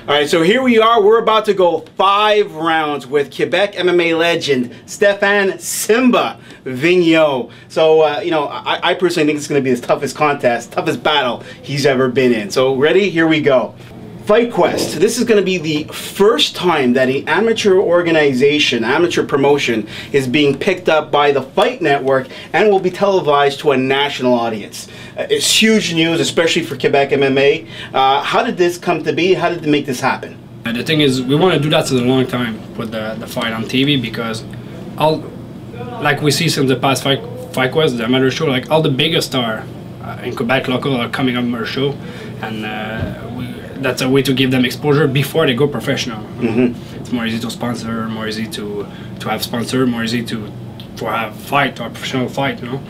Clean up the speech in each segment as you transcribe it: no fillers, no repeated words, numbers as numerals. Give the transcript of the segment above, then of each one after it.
All right, so here we are. We're about to go 5 rounds with Quebec MMA legend Stephane "Simba" Vigneault. So, you know, I personally think it's going to be his toughest contest, toughest battle he's ever been in. So, ready? Here we go. FightQuest. This is going to be the first time that an amateur organization, amateur promotion, is being picked up by the Fight Network and will be televised to a national audience. It's huge news, especially for Quebec MMA. How did this come to be? How did they make this happen? The thing is, we want to do that for a long time, put the fight on TV, because like we see since the past FightQuest, the amateur show, like all the biggest stars in Quebec local are coming on our show, and that's a way to give them exposure before they go professional. Mm-hmm. It's more easy to sponsor, more easy to have sponsor, more easy to have fight or professional fight, you know.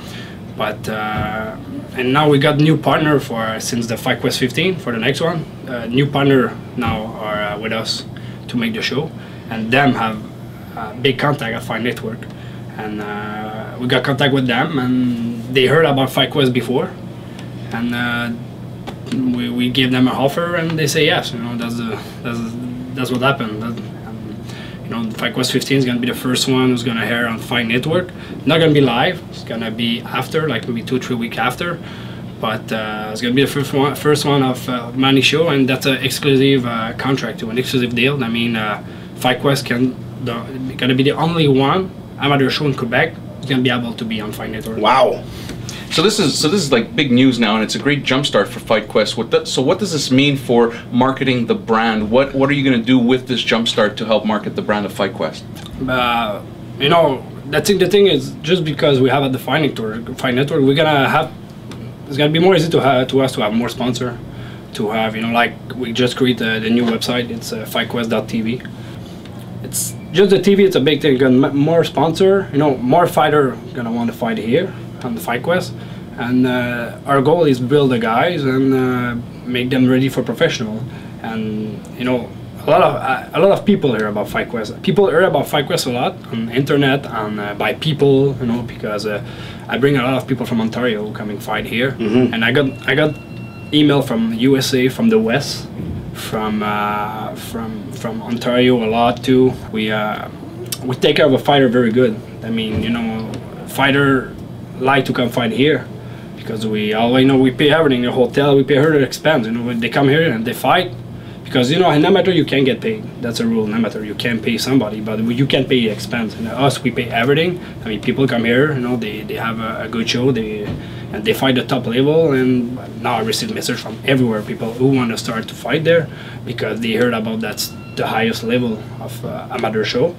But and now we got new partner since the FightQuest 15 for the next one. New partner now are with us to make the show, and them have big contact at Fight Network, and we got contact with them, and they heard about FightQuest before, and we gave them an offer, and they say yes. You know, that's what happened. You know, FightQuest 15 is gonna be the first one who's gonna air on Fight Network. Not gonna be live. It's gonna be after, like maybe 2-3 weeks after. But it's gonna be the first one of Manny show, and that's an exclusive contract, to an exclusive deal. I mean, FightQuest gonna be the only one amateur show in Quebec who's gonna be able to be on Fight Network. Wow. So this is like big news now, and it's a great jumpstart for FightQuest. So what does this mean for marketing the brand? What are you going to do with this jumpstart to help market the brand of FightQuest? You know, the thing is, just because we have at the Fight Network, we're gonna have. It's gonna be more easy to us to have more sponsor, to have, you know, like we just created the new website. It's FightQuest.tv. It's just the TV. It's a big thing. More sponsor, you know, more fighter gonna want to fight here on the FightQuest, and our goal is build the guys and make them ready for professional. And you know, a lot of people hear about FightQuest. People hear about FightQuest a lot on internet and by people, you know, because I bring a lot of people from Ontario coming fight here, mm-hmm. and I got email from USA, from the West, from Ontario a lot too. We take care of a fighter very good. I mean, you know, fighter like to come fight here because we always know we pay everything, the hotel, we pay her expense. You know, when they come here and they fight, because you know, in amateur you can't get paid. That's a rule in amateur. You can't pay somebody, but you can't pay the expense. And us, we pay everything. I mean, people come here, you know, they have a good show, and they fight the top level. And now I receive message from everywhere, people who want to start to fight there because they heard about that's the highest level of amateur show,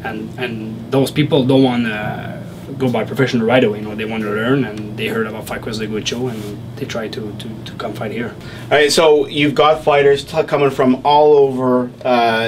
and those people don't want to go by professional right away. You know, they want to learn, and they heard about FightQuest, a good show, and they try to come fight here. All right, so you've got fighters coming from all over,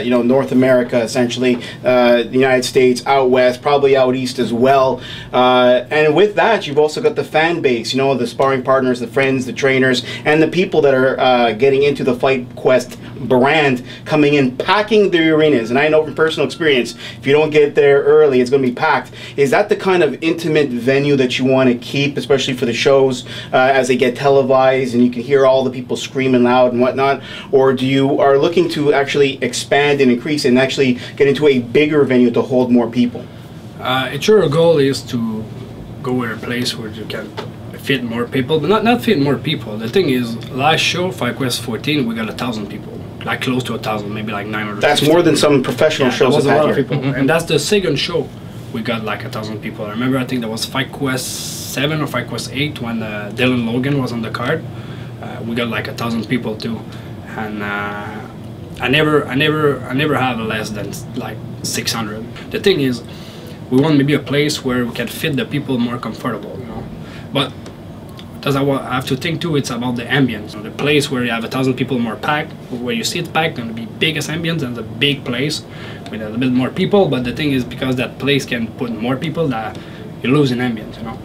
you know, North America, essentially, the United States, out west, probably out east as well. And with that, you've also got the fan base, you know, the sparring partners, the friends, the trainers, and the people that are getting into the FightQuest brand coming in, packing the arenas. And I know from personal experience, if you don't get there early, it's going to be packed. Is that the kind of intimate venue that you want to keep, especially for the shows as they get televised and you can hear all the people screaming loud and whatnot? Or do you are looking to actually expand and increase and actually get into a bigger venue to hold more people? It's your goal is to go to a place where you can fit more people, but not fit more people. The thing is, last show, FightQuest 14, we got 1,000 people. Like close to 1,000, maybe like 900. That's more than some professional shows. That was a lot of here. people, and that's the second show. We got like 1,000 people. I remember, I think that was FightQuest 7 or FightQuest 8 when Dylan Logan was on the card. We got like 1,000 people too, and I never have less than like 600. The thing is, we want maybe a place where we can fit the people more comfortable, you know. But as I have to think too, it's about the ambience. The place where you have 1,000 people more packed, where you see it packed, going to be biggest ambience and the big place with a little bit more people. But the thing is, because that place can put more people, that you lose in ambience, you know.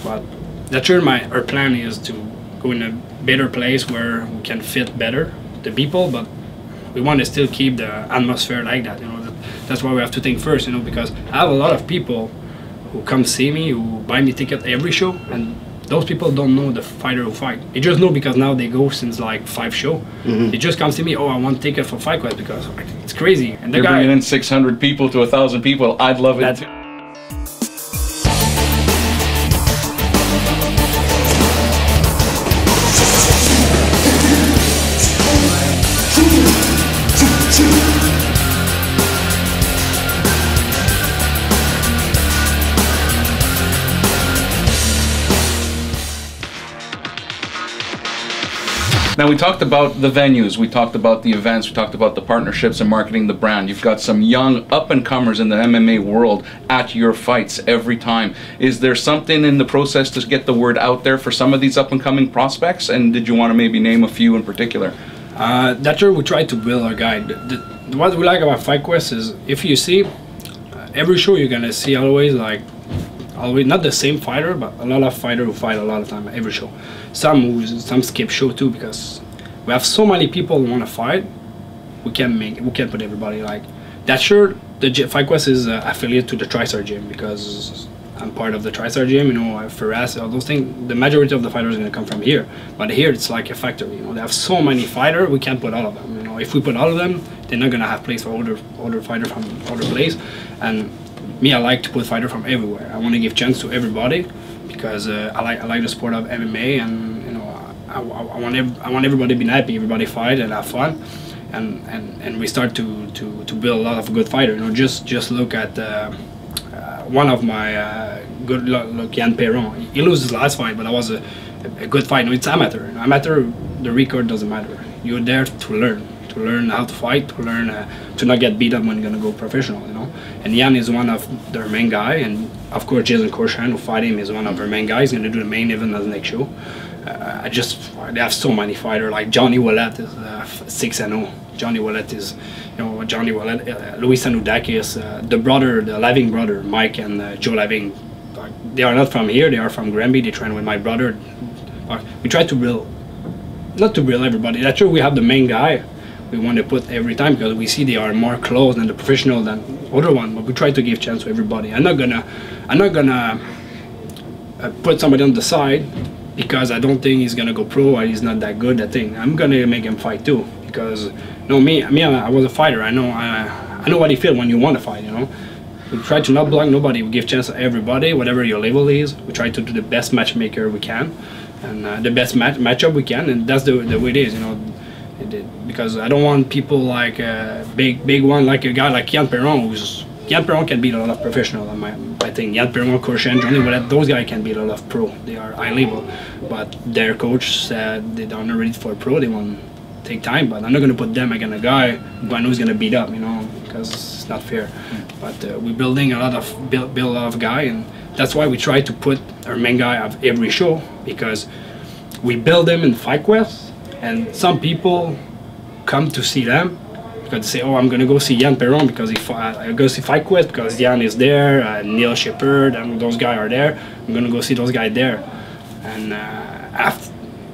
But that's sure our plan is to go in a better place where we can fit better the people, but we want to still keep the atmosphere like that, you know. That's why we have to think first, you know, because I have a lot of people who come see me, who buy me ticket every show, and those people don't know the fighter who fight. They just know because now they go since like 5 shows. They just come to me, oh, I want ticket for FightQuest because it's crazy. And the You're guy bringing in 600 people to 1,000 people. I'd love it. Now, we talked about the venues, we talked about the events, we talked about the partnerships and marketing the brand. You've got some young up-and-comers in the MMA world at your fights every time. Is there something in the process to get the word out there for some of these up-and-coming prospects? And did you want to maybe name a few in particular? That's where we try to build our guide. What we like about FightQuest is, if you see, every show you're going to see always not the same fighter, but a lot of fighters who fight a lot of time every show. Some skip show too, because we have so many people who want to fight. We can't put everybody like that. Sure, the FightQuest is affiliate to the TriStar gym because I'm part of the TriStar gym. You know, Ferraz, all those things. The majority of the fighters are going to come from here, but here it's like a factory. You know, they have so many fighters. We can't put all of them. You know, if we put all of them, they're not going to have place for older fighters from other place. And me, I like to put fighters from everywhere. I want to give chance to everybody because I like the sport of MMA, and you know, I want everybody to be happy, everybody fight and have fun, and we start to build a lot of good fighters. You know, just look at one of my good look, Yann Perron. He lost his last fight, but that was a good fight. No, it's amateur. Amateur, the record doesn't matter. You're there to learn how to fight, to learn to not get beat up when you're gonna go professional, you know. And Yann is one of their main guy, and of course Jason Korshan, who fight him, is one of their main guys. He's gonna do the main event as the next show. They have so many fighters. Like Johnny Wallet is 6-0. Johnny Wallet is, you know, Johnny Wallet, Luis Anoudakis, the Laving brother, Mike and Joe Laving. They are not from here. They are from Granby. They train with my brother. We try to build, not to build everybody. That's true. We have the main guy. We want to put every time because we see they are more close than the professional than other one, but we try to give chance to everybody. I'm not gonna put somebody on the side because I don't think he's gonna go pro or he's not that good at thing. I'm gonna make him fight too because, you know, me, I was a fighter. I know what he feels when you want to fight. You know, we try to not block nobody. We give chance to everybody, whatever your level is. We try to do the best matchmaker we can and the best matchup we can, and that's the way it is. You know. Because I don't want people like big one, like a guy like Yann Perron. Yann Perron can beat a lot of professional. I think Yann Perron, Korshan, Johnny Wallet, those guys can beat a lot of pro. They are high level, but their coach said they don't ready for pro. They want to take time, but I'm not gonna put them against a guy who I know is gonna beat up, you know, because it's not fair. But we're building a lot of guy, and that's why we try to put our main guy of every show, because we build them in FightQuest. And some people come to see them because they say, "Oh, I'm gonna go see Yann Perron because I go see FightQuest because Yann is there, Neil Shepard, and those guys are there. I'm gonna go see those guys there." And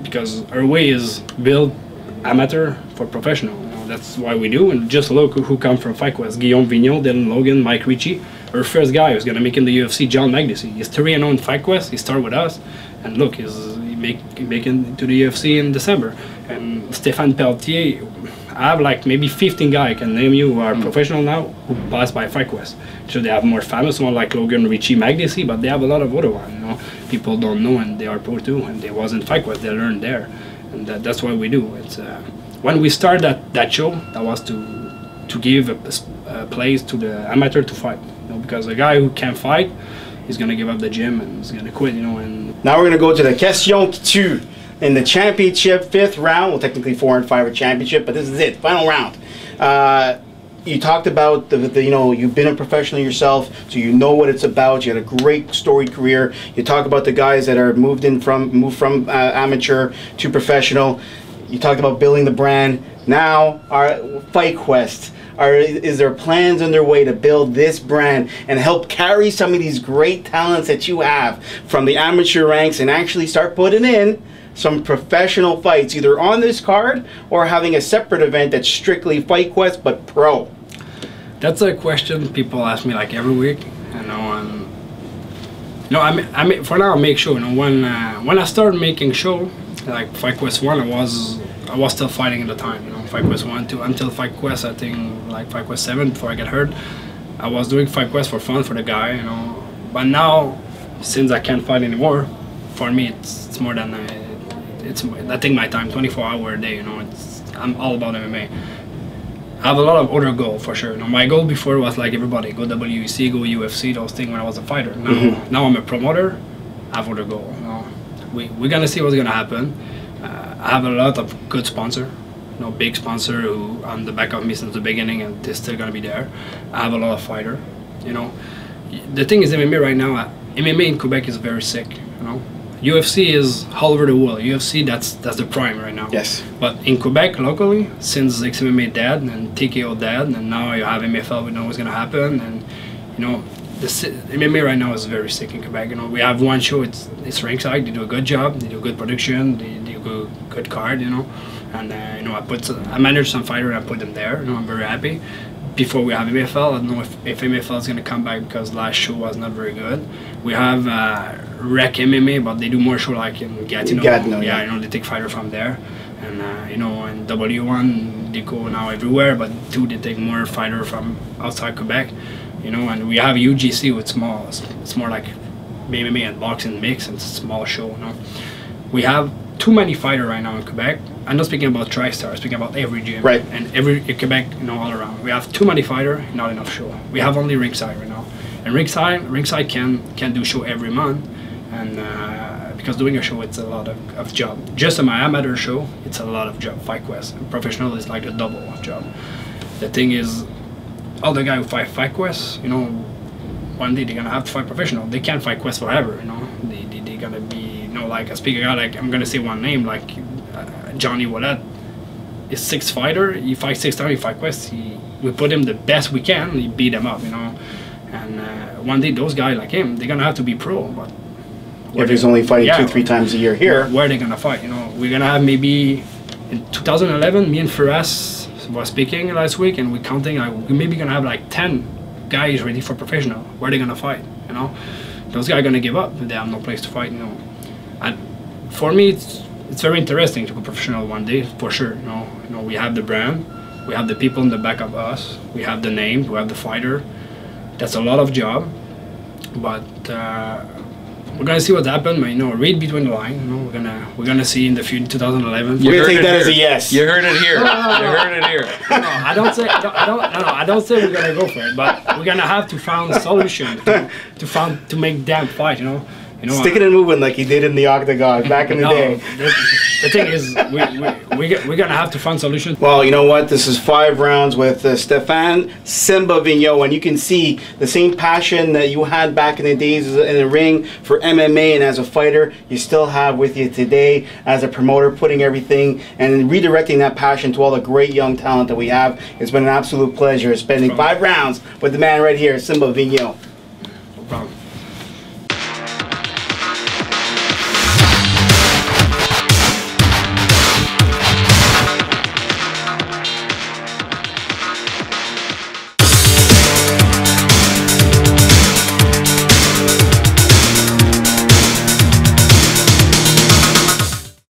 because our way is build amateur for professional. You know, that's why we do. And just look who come from FightQuest: Stephane Vigneault, Dylan Logan, Mike Ricci. Our first guy who's gonna make in the UFC, John Magnuson. He's 3-0 in FightQuest. He started with us, and look, he's making to the UFC in December. And Stéphane Pelletier, I have like maybe 15 guys I can name you who are professional now who pass by FightQuest. So they have more famous one like Logan, Ricci, Magnuson, but they have a lot of other ones. You know, people don't know, and they are pro too, and they wasn't FightQuest. They learned there, and that's what we do. It's when we started that show, that was to give a place to the amateur to fight. You know, because a guy who can't fight, he's gonna give up the gym and he's gonna quit. You know, and now we're gonna go to the question qui tue. In the championship, 5th round, well, technically 4 and 5 are championship, but this is it, final round. You talked about you know, you've been a professional yourself, so you know what it's about. You had a great storied career. You talk about the guys that are moved from amateur to professional. You talked about building the brand. Now, our FightQuest. Is there plans underway to build this brand and help carry some of these great talents that you have from the amateur ranks and actually start putting in some professional fights, either on this card or having a separate event that's strictly FightQuest but pro? That's a question people ask me like every week, you know, No, I mean, for now I make show. You know, when I started making show, like FightQuest 1, I was still fighting at the time. You know, FightQuest 1, 2, until FightQuest, I think like FightQuest 7 before I get hurt. I was doing FightQuest for fun for the guy, you know. But now, since I can't fight anymore, for me it's more than I take my time, 24 hours a day. You know, I'm all about MMA. I have a lot of other goals for sure. You know, my goal before was like everybody, go WEC, go UFC, those things when I was a fighter. Now I'm a promoter, I have other goals. You know, we're gonna see what's gonna happen. I have a lot of good sponsor, you know, big sponsor who on the back of me since the beginning, and they're still gonna be there. I have a lot of fighter. You know, the thing is MMA right now. MMA in Quebec is very sick. You know. UFC is all over the world. UFC, that's the prime right now. Yes. But in Quebec, locally, since XMMA dead and TKO dead, and now you have MFL, we know what's gonna happen, and you know, the MMA right now is very sick in Quebec. You know, we have one show. It's Ringside. They do a good job. They do good production. They do good card. You know, and you know, I manage some fighter and I put them there. You know, I'm very happy. Before we have MFL, I don't know if MFL is gonna come back because last show was not very good. We have Rec MMA, but they do more show like in Gatineau. Yeah, you know, they take fighter from there, and you know, in W1 they go now everywhere, but two they take more fighter from outside Quebec, you know. And we have UGC with small. It's more like MMA and boxing mix, and it's a small show. You know, we have too many fighters right now in Quebec. I'm not speaking about TriStar, I'm speaking about every gym. Right. And every Quebec, you know, all around. We have too many fighters, not enough show. We have only Ringside right now. And Ringside can do show every month. And because doing a show, it's a lot of job. Just on my amateur show, it's a lot of job. FightQuest. And professional is like a double of job. The thing is, all the guys who fight FightQuest, you know, one day they're gonna have to fight professional. They can't fight Quest forever, you know. They're gonna be, you know, like I speak a guy, like I'm gonna say one name, like Johnny Wallet is 6 fighter. He fights 6 times. He fight Quest. We put him the best we can. He beat him up, you know. And one day those guys like him, they're gonna have to be pro. But if he's only fighting 2-3 times a year here, where are they gonna fight? You know, we're gonna have maybe in 2011. Me and Firas was speaking last week, and we're counting. Like, we're maybe gonna have like 10 guys ready for professional. Where are they gonna fight? You know, those guys are gonna give up. They have no place to fight. You know, and for me, it's very interesting to go professional one day for sure. You know, we have the brand, we have the people in the back of us, we have the name, we have the fighter. That's a lot of job, but we're gonna see what happens. You know, read between the lines. You know, we're gonna see in the future 2011. We're gonna take that as a yes. You heard it here. You heard it here. No, I don't say we're gonna go for it, but we're gonna have to find a solution to make them fight. You know, sticking and moving like he did in the octagon back in the day. The thing is, we're gonna have to find solutions. Well, you know what? This is 5 rounds with Stephane Vigneault, and you can see the same passion that you had back in the days in the ring for MMA and as a fighter, you still have with you today as a promoter, putting everything and redirecting that passion to all the great young talent that we have. It's been an absolute pleasure spending 5 rounds with the man right here, Stephane Vigneault.